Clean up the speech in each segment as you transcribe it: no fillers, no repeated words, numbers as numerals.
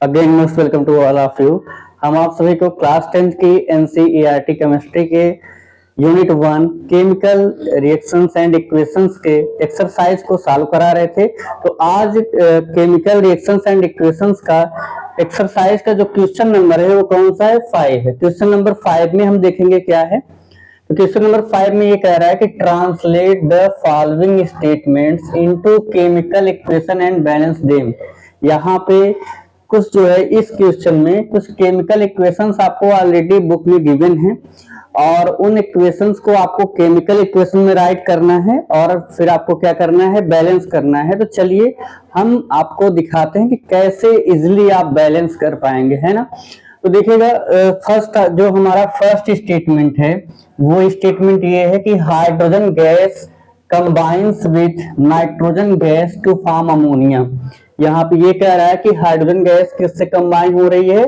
Again most welcome to all of you. हम आप सभी को क्लास 10th की एनसीईआरटी केमिस्ट्री के unit 1 chemical reactions and equations के एक्सरसाइज को सॉल्व करा रहे थे। तो आज केमिकल रिएक्शंस एंड इक्वेशंस का एक्सरसाइज का जो क्वेश्चन नंबर है वो कौन सा है? 5 है। क्वेश्चन नंबर 5 में हम देखेंगे क्या है। तो क्वेश्चन नंबर 5 में ये कह रहा है कि translate the following statements into chemical equation and balance them. यहाँ पे कुछ जो है इस क्वेश्चन में कुछ केमिकल इक्वेशंस आपको ऑलरेडी बुक में गिवन है और उन इक्वेशंस को आपको केमिकल इक्वेशन में राइट करना है और फिर आपको क्या करना है? बैलेंस करना है। तो चलिए हम आपको दिखाते हैं कि कैसे इजिली आप बैलेंस कर पाएंगे, है ना। तो देखिएगा फर्स्ट जो हमारा फर्स्ट स्टेटमेंट है वो स्टेटमेंट ये है कि hydrogen gas combines with nitrogen gas to form ammonia. यहाँ पे ये कह रहा है कि हाइड्रोजन गैस किससे कंबाइन हो रही है?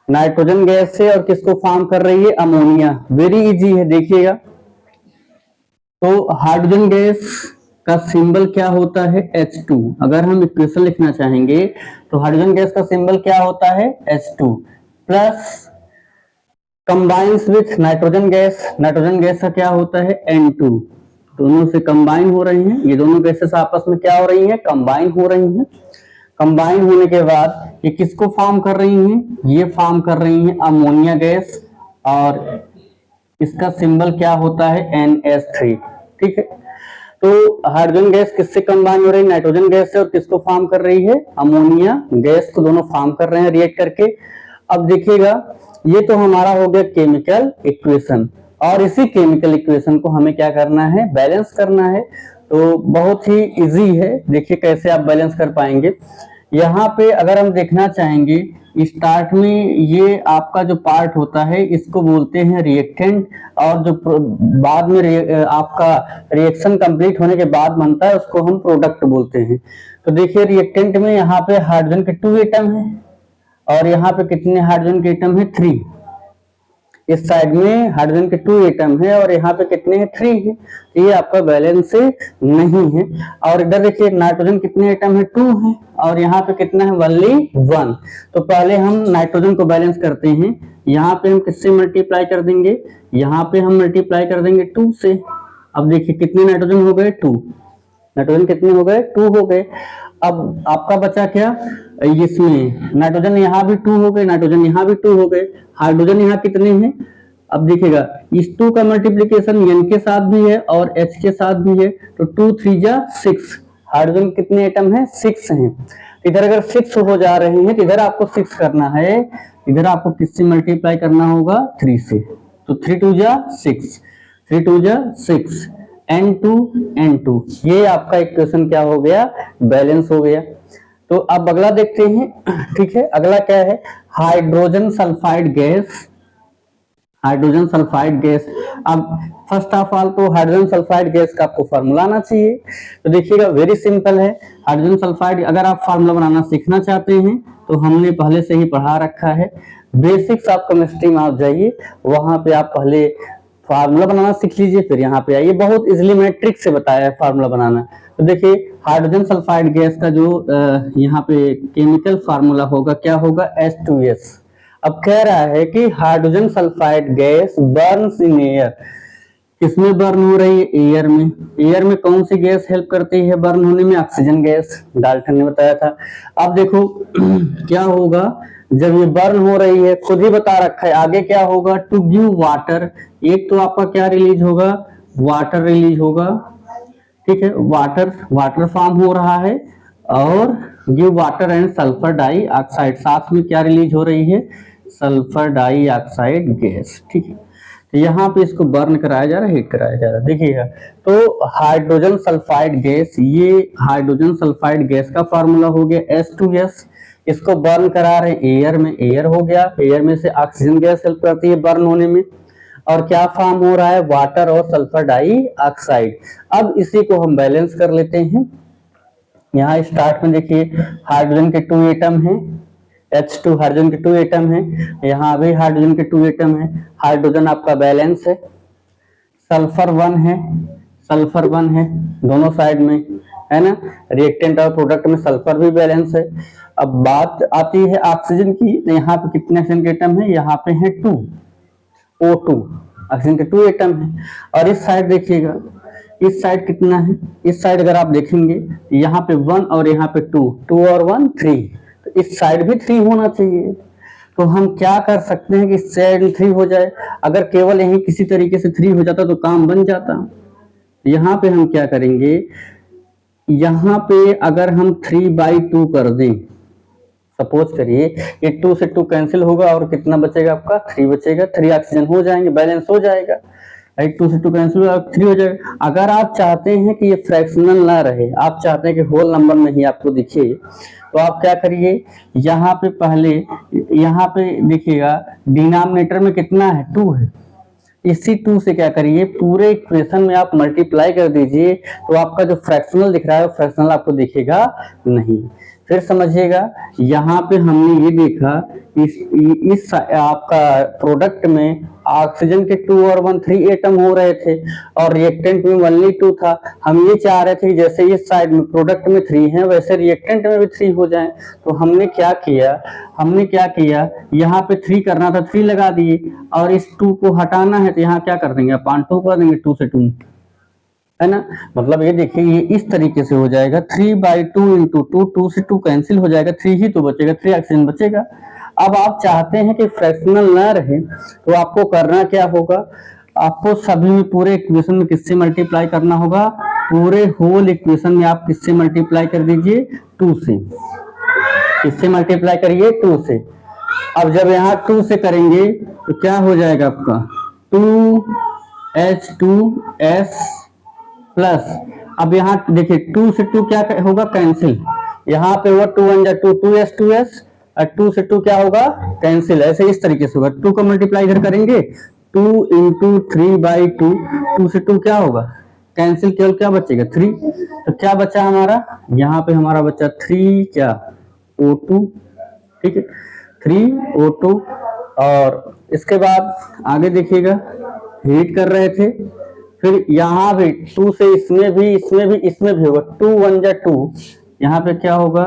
नाइट्रोजन गैस से, और किसको फॉर्म कर रही है? अमोनिया। वेरी इजी है, देखिएगा। तो हाइड्रोजन गैस का सिंबल क्या होता है? H2। अगर हम इक्वेशन लिखना चाहेंगे तो हाइड्रोजन गैस का सिंबल क्या होता है? H2 plus combines with nitrogen gas. Nitrogen gas का क्या होता है? N2। दोनों से कंबाइन हो रही हैं, ये दोनों गैसेस आपस में क्या हो रही हैं? कंबाइन हो रही हैं। कंबाइन होने के बाद ये किसको फॉर्म कर रही हैं? ये फॉर्म कर रही हैं अमोनिया गैस, और इसका सिंबल क्या होता है? NH3। ठीक है। तो हाइड्रोजन गैस किससे कंबाइन हो रही है? नाइट्रोजन गैस से। और किसको फॉर्म कर रही है? अमोनिया गैस को। दोनों फॉर्म कर रहे हैं रिएक्ट करके। अब देखिएगा, ये तो हमारा हो गया केमिकल इक्वेशन, और इसी केमिकल इक्वेशन को हमें क्या करना है? बैलेंस करना है। तो बहुत ही इजी है, देखिए कैसे आप बैलेंस कर पाएंगे। यहाँ पे अगर हम देखना चाहेंगे, स्टार्ट में ये आपका जो पार्ट होता है इसको बोलते हैं रिएक्टेंट, और जो बाद में आपका रिएक्शन कंप्लीट होने के बाद बनता है उसको हम प्रोडक्ट बोलते हैं। तो देखिए रिएक्टेंट में यहाँ पे हाइड्रोजन के 2 एटम है, और यहाँ पे कितने हाइड्रोजन के एटम है? 3। इस साइड में हाइड्रोजन के 2 एटम है और यहाँ पे कितने हैं? 3 है। तो ये आपका बैलेंस नहीं है। और इधर देखिए नाइट्रोजन कितने एटम है? 2 है, और यहाँ पे कितना है? ओनली 1। तो पहले हम नाइट्रोजन को बैलेंस करते हैं। यहाँ पे हम किससे मल्टीप्लाई कर देंगे? यहाँ पे हम मल्टीप्लाई कर देंगे 2 से। अब देखिए कितने नाइट्रोजन हो गए? 2। नाइट्रोजन कितने हो गए? 2 हो गए। अब आपका बचा क्या? इसमें नाइट्रोजन यहाँ भी 2 हो गए, नाइट्रोजन यहाँ भी 2 हो गए। हाइड्रोजन यहाँ कितने हैं? अब देखिएगा इस 2 का मल्टीप्लीकेशन N के साथ भी है और H के साथ भी है, तो 2 3 जा 6। हाइड्रोजन कितने एटम है? 6 हैं। इधर अगर 6 हो जा रहे हैं तो इधर आपको 6 करना है, इधर आपको किससे मल्टीप्लाई करना होगा? 3 से। तो 3 2 जा 6, 3 2 जा 6, N2 N2। ये आपका इक्वेशन क्या हो गया? बैलेंस हो गया। तो अब अगला देखते हैं। ठीक है, अगला क्या है? Hydrogen sulphide gas. Hydrogen sulphide gas. अब फर्स्ट ऑफ ऑल तो हाइड्रोजन सल्फाइड गैस का आपको फार्मूला आना चाहिए। तो देखिएगा वेरी सिंपल है। हाइड्रोजन सल्फाइड अगर आप फार्मूला बनाना सीखना चाहते हैं तो हमने पहले से ही पढ़ा रखा है। बेसिक्स ऑफ केमिस्ट्री में आप जाइए, वहां पे आप पहले फार्मूला बनाना सीख लीजिए, फिर यहाँ पे आइए। बहुत इजिली मैंने ट्रिक से बताया है फार्मूला बनाना। तो देखिए हाइड्रोजन सल्फाइड गैस का जो यहाँ पे केमिकल फार्मूला होगा क्या होगा? H2S। अब कह रहा है कि hydrogen sulphide gas Burns in air. किसमें बर्न हो रही है? एयर में। एयर में कौन सी गैस हेल्प करती है बर्न होने में? ऑक्सीजन गैस, डाल्टन ने बताया था। अब देखो क्या होगा जब ये बर्न हो रही है, खुद ही बता रखा है आगे क्या होगा? To give water. एक तो आपका क्या रिलीज होगा? वाटर रिलीज होगा। ठीक है, वाटर फॉर्म हो रहा है, और give water and sulphur dioxide. साथ में क्या रिलीज हो रही है? Sulphur dioxide gas. ठीक है, तो यहाँ पे इसको बर्न कराया जा रहा है, हीट कराया जा रहा है। देखिएगा तो हाइड्रोजन सल्फाइड गैस, ये हाइड्रोजन सल्फाइड गैस का फार्मूला हो गया H2S। इसको बर्न करा रहे हैं एयर में, एयर हो गया। एयर में से ऑक्सीजन गैस हेल्प करती है बर्न होने में, और क्या फॉर्म हो रहा है? वाटर और सल्फर डाइऑक्साइड। अब इसी को हम बैलेंस कर लेते हैं। यहाँ स्टार्ट में देखिए हाइड्रोजन के 2 एटम हैं, H2 हाइड्रोजन के 2 एटम हैं, यहाँ भी हाइड्रोजन के 2 एटम हैं। हाइड्रोजन आपका बैलेंस है। सल्फर 1 है, सल्फर 1 है दोनों साइड में, है ना। रिएक्टेंट और प्रोडक्ट में सल्फर भी बैलेंस है। अब बात आती है ऑक्सीजन की, तो यहाँ पे कितने ऑक्सीजन के एटम है, यहाँ पे है 2 O2, ऑक्सीजन के 2 एटम है। और इस साइड देखिएगा, इस साइड कितना है, इस साइड अगर आप देखेंगे यहाँ पे 1 और यहाँ पे 2, 2 और 1 3, तो इस साइड भी 3 होना चाहिए। तो हम क्या कर सकते हैं कि इस साइड 3 हो जाए। अगर केवल यही किसी तरीके से 3 हो जाता तो काम बन जाता। यहाँ पे हम क्या करेंगे, यहाँ पे अगर हम 3/2 कर दें, सपोज करिए ये 2 से 2 कैंसिल होगा और कितना बचेगा आपका, 3 बचेगा। 3 ऑक्सीजन हो जाएंगे, बैलेंस हो जाएगा, राइट। 2 से 2 कैंसिल होगा, 3 हो जाएगा। अगर आप चाहते हैं कि ये फ्रैक्शनल ना रहे, आप चाहते हैं कि होल नंबर में ही आपको दिखे, तो आप क्या करिए, यहाँ पे पहले यहाँ पे देखिएगा डिनोमिनेटर में कितना है, 2 है। इसी 2 से क्या करिए, पूरे इक्वेशन में आप मल्टीप्लाई कर दीजिए, तो आपका जो फ्रैक्शनल दिख रहा है वो फ्रैक्शनल आपको दिखेगा नहीं। फिर समझिएगा, यहाँ पे हमने ये देखा इस आपका प्रोडक्ट में ऑक्सीजन के 2 और 1 3 एटम हो रहे थे और रिएक्टेंट में ओनली 2 था। हम ये चाह रहे थे कि जैसे इस साइड में प्रोडक्ट में 3 है वैसे रिएक्टेंट में भी 3 हो जाए। तो हमने क्या किया, यहाँ पे 3 करना था, 3 लगा दिए, और इस 2 को हटाना है तो यहाँ क्या कर देंगे, 5 कर देंगे, 2 से 2, है ना। मतलब ये देखिए, ये इस तरीके से हो जाएगा 3/2 इंटू 2, 2 से 2 कैंसिल हो जाएगा, 3 ही तो बचेगा, 3 ऑक्सीजन बचेगा। अब आप चाहते हैं कि फ्रैक्शनल ना रहे, तो आपको करना क्या होगा, आपको सभी में पूरे इक्वेशन में किससे मल्टीप्लाई करना होगा, पूरे होल इक्वेशन में आप किससे मल्टीप्लाई कर दीजिए, 2 से। किससे मल्टीप्लाई करिए, 2 से। अब जब यहाँ 2 से करेंगे तो क्या हो जाएगा आपका, 2H2S प्लस, अब यहाँ देखिए 2 से 2 क्या होगा, कैंसिल। यहाँ पे हुआ 2 1 2, 2S2S, और 2 से 2 क्या होगा, कैंसिल। ऐसे इस तरीके से होगा, 2 को मल्टीप्लाई इधर करेंगे, 2 इंटू 3/2, 2 से 2 क्या होगा, कैंसिल, केवल क्या बचेगा, 3। तो क्या बचा हमारा, यहाँ पे हमारा बचा 3 क्या, O2, ठीक है, 3O2। और इसके बाद आगे देखिएगा, हीट कर रहे थे, फिर यहाँ भी 2 से इसमें भी होगा, 2 1 2, यहाँ पे क्या होगा,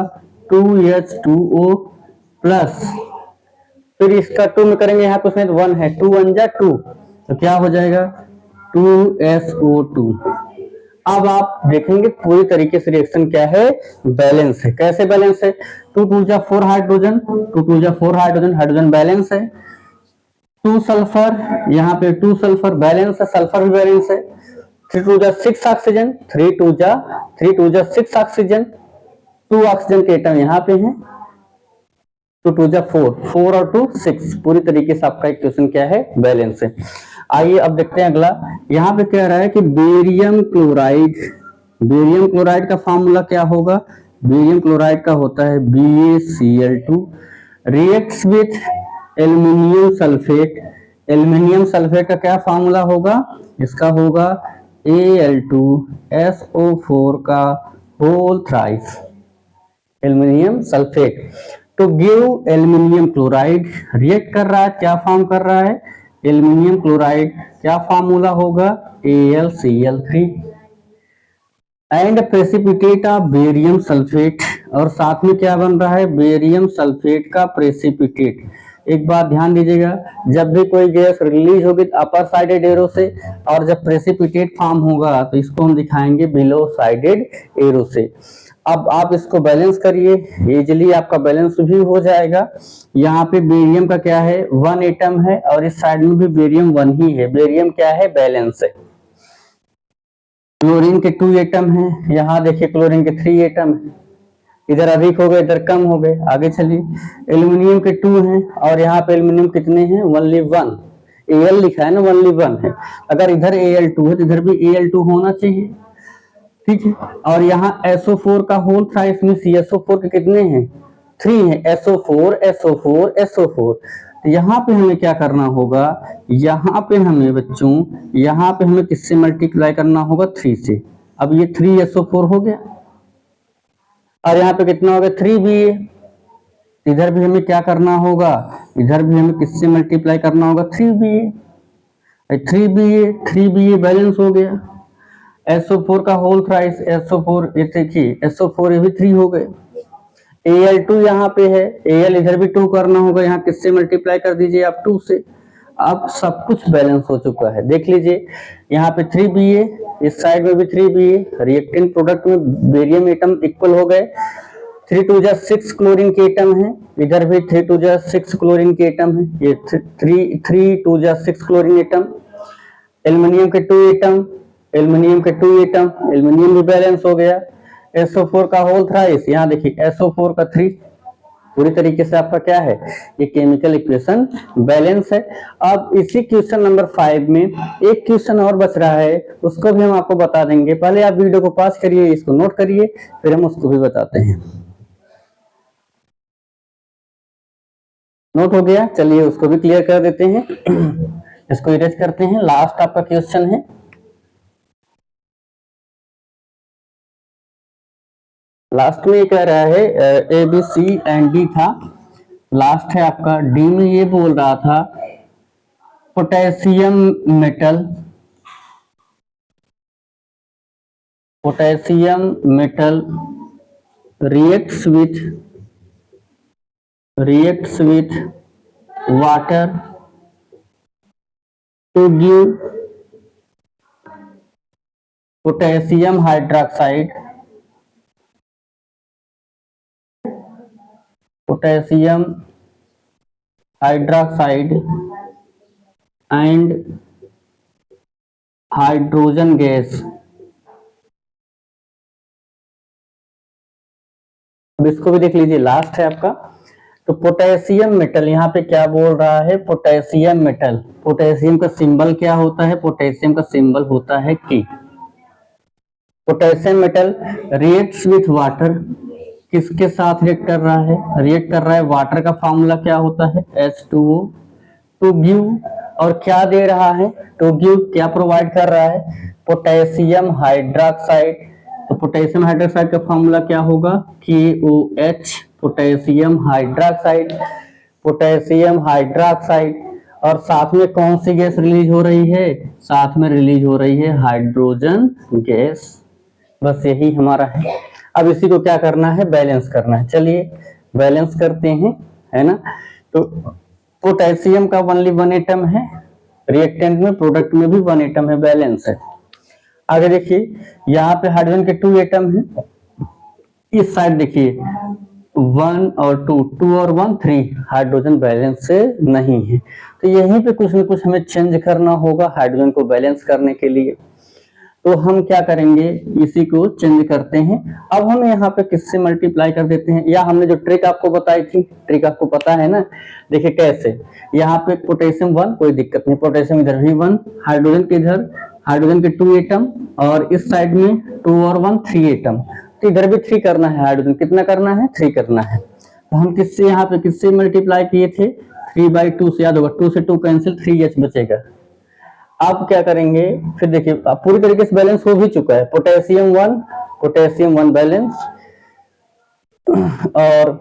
2H2O प्लस, फिर इसका 2 में करेंगे, यहाँ कुछ नहीं तो 1 है, 2 1 2, तो क्या हो जाएगा, 2SO2। अब आप देखेंगे पूरी तरीके से रिएक्शन क्या है, बैलेंस है। कैसे बैलेंस है, 2 2 4 हाइड्रोजन, 2 2 4 हाइड्रोजन, हाइड्रोजन बैलेंस है। 2 सल्फर, यहाँ पे 2 सल्फर बैलेंस है, सल्फर भी बैलेंस है। 3 2 6 ऑक्सीजन, 3 2 6 ऑक्सीजन, 2 ऑक्सीजन के एटम यहाँ पे हैं, 2 2 4, 4 और 2 6, पूरी तरीके से आपका इक्वेशन क्या है, बैलेंस है। आइए अब देखते हैं अगला, यहाँ पे कह रहा है कि बेरियम क्लोराइड का फार्मूला क्या होगा, बेरियम क्लोराइड का होता है BaCl2 reacts with aluminium sulphate. Aluminium sulphate का क्या फार्मूला होगा, इसका होगा Al2SO4 का होल थ्राइस, एल्युमिनियम सल्फेट। तो गिव एल्युमिनियम क्लोराइड, रिएक्ट कर रहा है, क्या फॉर्म कर रहा है, एल्युमिनियम क्लोराइड, क्या फार्मूला होगा, AlCl3 and precipitate of barium sulphate, और साथ में क्या बन रहा है, बेरियम सल्फेट का प्रेसिपिटेट। एक बात ध्यान दीजिएगा, जब भी कोई गैस रिलीज होगी अपर साइडेड एरो से, और जब प्रेसिपिटेट फॉर्म होगा तो इसको हम दिखाएंगे बिलो साइडेड एरो से। अब आप इसको बैलेंस करिए, इजिली आपका बैलेंस भी हो जाएगा। यहाँ पे बेरियम का क्या है, 1 एटम है, और इस साइड में भी बेरियम 1 ही है, बेरियम क्या है, बैलेंस है। क्लोरीन के 2 एटम है, यहाँ देखिए क्लोरीन के 3 एटम है, इधर अधिक हो गए इधर कम हो गए। आगे चलिए, एल्युमिनियम के 2 हैं, और यहाँ पे एल्युमिनियम कितने हैं, ओनली 1, Al लिखा है ना, ओनली 1 है। अगर इधर Al2 है तो इधर भी Al2 होना चाहिए, ठीक है। और यहाँ SO4 का होल थ्राइस में CSO4 के कितने हैं, 3 है, SO4 तो यहाँ पे हमें क्या करना होगा, यहाँ पे हमें बच्चों, यहाँ पे हमें किससे मल्टीप्लाई करना होगा, 3 से। अब ये 3SO4 हो गया, और यहाँ पे कितना हो गया, 3Ba। इधर भी हमें क्या करना होगा, इधर भी हमें किससे मल्टीप्लाई करना होगा, 3Ba बैलेंस हो गया। SO4 का होल थ्राइस, SO4 ये देखिए, SO4 ये भी 3 हो गए। Al2 यहाँ पे है, Al इधर भी 2 करना होगा, यहाँ किससे मल्टीप्लाई कर दीजिए आप 2 से। अब सब कुछ बैलेंस हो चुका है, देख लीजिए यहाँ पे 3Ba, इस साइड में भी 3Ba, रिएक्टेंट प्रोडक्ट में बेरियम एटम इक्वल हो गए, 3 2 जा 6 क्लोरीन के एटम है, इधर भी 3 2 जा 6 क्लोरीन के एटम है, ये 3 2 जा 6 क्लोरीन एटम, एल्युमिनियम के 2 एटम, एल्युमिनियम के 2 एटम, एल्युमिनियम भी बैलेंस हो गया। SO4 का होल थ्राइस, यहाँ देखिए SO4 का 3, पूरी तरीके से आपका क्या है, ये केमिकल इक्वेशन बैलेंस है। अब इसी क्वेश्चन नंबर 5 में एक क्वेश्चन और बच रहा है, उसको भी हम आपको बता देंगे। पहले आप वीडियो को पॉज करिए, इसको नोट करिए, फिर हम उसको भी बताते हैं। नोट हो गया, चलिए उसको भी क्लियर कर देते हैं। इसको इरेज करते हैं, लास्ट आपका क्वेश्चन है। लास्ट में कह रहा है ABCD था, लास्ट है आपका डी में ये बोल रहा था potassium metal, potassium metal reacts with water to give potassium hydroxide, potassium hydroxide and hydrogen gas। अब इसको भी देख लीजिए, लास्ट है आपका। तो पोटेशियम मेटल यहाँ पे क्या बोल रहा है, पोटेशियम मेटल, पोटेशियम का सिंबल क्या होता है, पोटेशियम का सिंबल होता है कि। Potassium metal reacts with water, किसके साथ रिएक्ट कर रहा है, रिएक्ट कर रहा है, वाटर का फॉर्मूला क्या होता है H2O, टू गिव, और क्या दे रहा है, टू गिव क्या प्रोवाइड कर रहा है, पोटेशियम हाइड्रोक्साइड। तो पोटेशियम हाइड्रोक्साइड का फॉर्मूला क्या होगा, KOH, potassium hydroxide, potassium hydroxide. और साथ में कौन सी गैस रिलीज हो रही है, साथ में रिलीज हो रही है हाइड्रोजन गैस। बस यही हमारा है। अब इसी को क्या करना है, बैलेंस करना है। चलिए बैलेंस करते हैं, है ना। तो पोटेशियम का ओनली 1 एटम है, रिएक्टेंट में प्रोडक्ट में भी 1 एटम है, बैलेंस है। आगे देखिए यहाँ पे हाइड्रोजन के 2 एटम है, इस साइड देखिए 1 और 2, 2 और 1 3, हाइड्रोजन बैलेंस से नहीं है। तो यहीं पे कुछ न कुछ हमें चेंज करना होगा हाइड्रोजन को बैलेंस करने के लिए। तो हम क्या करेंगे, इसी को चेंज करते हैं। अब हम यहाँ पे किससे मल्टीप्लाई कर देते हैं, या हमने जो ट्रिक आपको बताई थी, ट्रिक आपको पता है ना। देखिए कैसे, यहाँ पे पोटेशियम 1, कोई दिक्कत नहीं, पोटेशियम इधर भी 1, हाइड्रोजन के इधर, हाइड्रोजन के 2 एटम, और इस साइड में 2 और 1 3 एटम, तो इधर भी 3 करना है, हाइड्रोजन कितना करना है, 3 करना है। तो हम किससे यहाँ पे किससे मल्टीप्लाई किए थे, 3/2 से, याद होगा 2 से 2 कैंसिल, 3H बचेगा। आप क्या करेंगे, फिर देखिए पूरी तरीके से बैलेंस हो भी चुका है, पोटेशियम 1 बैलेंस, और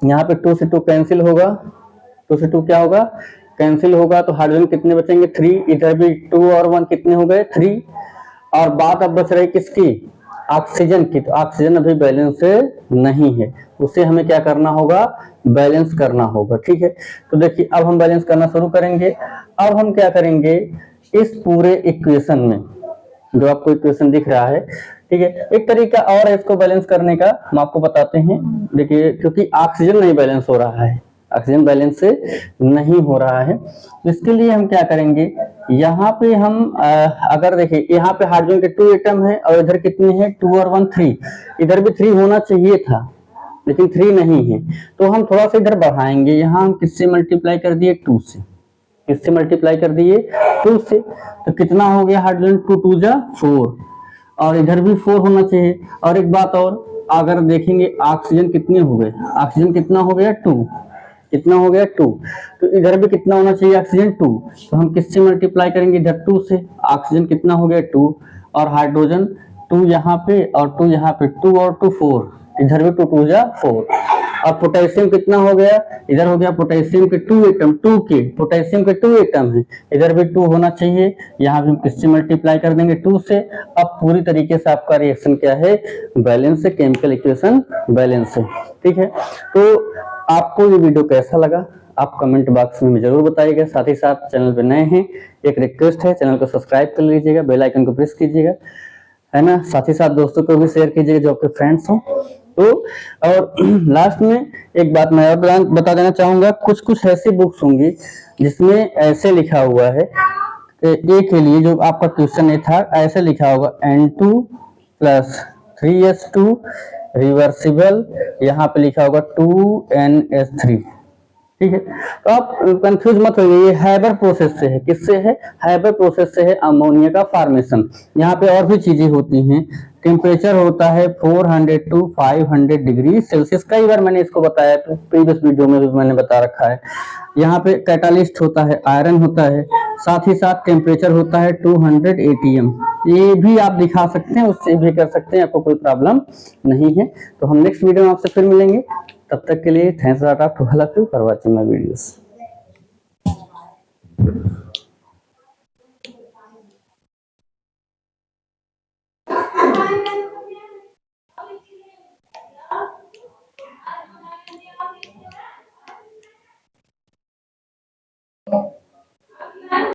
यहाँ पे 2 से 2 कैंसिल होगा, 2 से 2 क्या होगा, कैंसिल होगा। तो हाइड्रोजन कितने बचेंगे, 3, इधर भी 2 और 1 कितने हो गए, 3। और बात अब बच रही किसकी, ऑक्सीजन की। तो ऑक्सीजन अभी बैलेंस नहीं है, उसे हमें क्या करना होगा, बैलेंस करना होगा, ठीक है। तो देखिए अब हम बैलेंस करना शुरू करेंगे। अब हम क्या करेंगे, इस पूरे इक्वेशन में जो आपको इक्वेशन दिख रहा है, ठीक है, एक तरीका और है इसको बैलेंस करने का, हम आपको बताते हैं। देखिए क्योंकि ऑक्सीजन नहीं बैलेंस हो रहा है, ऑक्सीजन बैलेंस से नहीं हो रहा है, तो इसके लिए हम क्या करेंगे, यहाँ पे हम अगर देखिए यहाँ पे हाइड्रोजन के 2 एटम है, और इधर कितने हैं, 2 और 1 3, इधर भी 3 होना चाहिए था, लेकिन 3 नहीं है। तो हम थोड़ा सा इधर बढ़ाएंगे, यहाँ हम किससे मल्टीप्लाई कर दिए, 2 से, किससे मल्टीप्लाई कर दिए, 2 से। तो कितना हो गया हाइड्रोजन, 2 2 जा 4, और इधर भी 4 होना चाहिए। और एक बात और, अगर देखेंगे ऑक्सीजन कितने हो गए, ऑक्सीजन कितना हो गया, 2, कितना हो गया, 2। तो इधर भी कितना होना चाहिए, ऑक्सीजन 2। तो हम किससे मल्टीप्लाई करेंगे, इधर 2 से, ऑक्सीजन कितना हो गया, 2, और हाइड्रोजन 2 यहाँ पे और 2 यहाँ पे, 2 और 2 4, इधर भी 2 2 जा 4। और पोटेशियम कितना हो गया, इधर हो गया पोटेशियम के 2 एटम, 2 के पोटेशियम के 2 एटम है, इधर भी 2 होना चाहिए, यहाँ भी हम किससे मल्टीप्लाई कर देंगे 2 से। अब पूरी तरीके से आपका रिएक्शन क्या है, बैलेंस है, केमिकल इक्वेशन बैलेंस है। ठीक है, तो आपको ये वीडियो कैसा लगा आप कमेंट बॉक्स में जरूर बताइएगा। साथ ही साथ चैनल पे नए हैं एक रिक्वेस्ट है, चैनल को सब्सक्राइब कर लीजिएगा, बेल आइकन को प्रेस कीजिएगा, है ना। साथ ही साथ दोस्तों को भी शेयर कीजिएगा जो आपके फ्रेंड्स हो। तो और लास्ट में एक बात मैं और बता देना चाहूंगा, कुछ कुछ ऐसी बुक्स होंगी जिसमें ऐसे लिखा हुआ है ए के लिए जो आपका क्वेश्चन ए था, ऐसे लिखा होगा N2 प्लस 3S2 रिवर्सिबल, यहाँ पे लिखा होगा 2NS3। ठीक है, तो आप कंफ्यूज मत होइए, ये हैबर प्रोसेस से है, किससे है, हैबर प्रोसेस से है अमोनिया का फॉर्मेशन। यहाँ पे और भी चीजें होती हैं, टेम्परेचर होता है 400 टू 500 डिग्री सेल्सियस, कई बार मैंने इसको बताया, तो प्रीवियस वीडियो में भी मैंने बता रखा है। यहाँ पे कैटालिस्ट होता है, आयरन होता है, साथ ही साथ टेम्परेचर होता है 200 ATM, ये भी आप दिखा सकते हैं, उससे भी कर सकते हैं, आपको कोई प्रॉब्लम नहीं है। तो हम नेक्स्ट वीडियो में आपसे फिर मिलेंगे, तब तक के लिए thanks lot of all of you for watching my videos.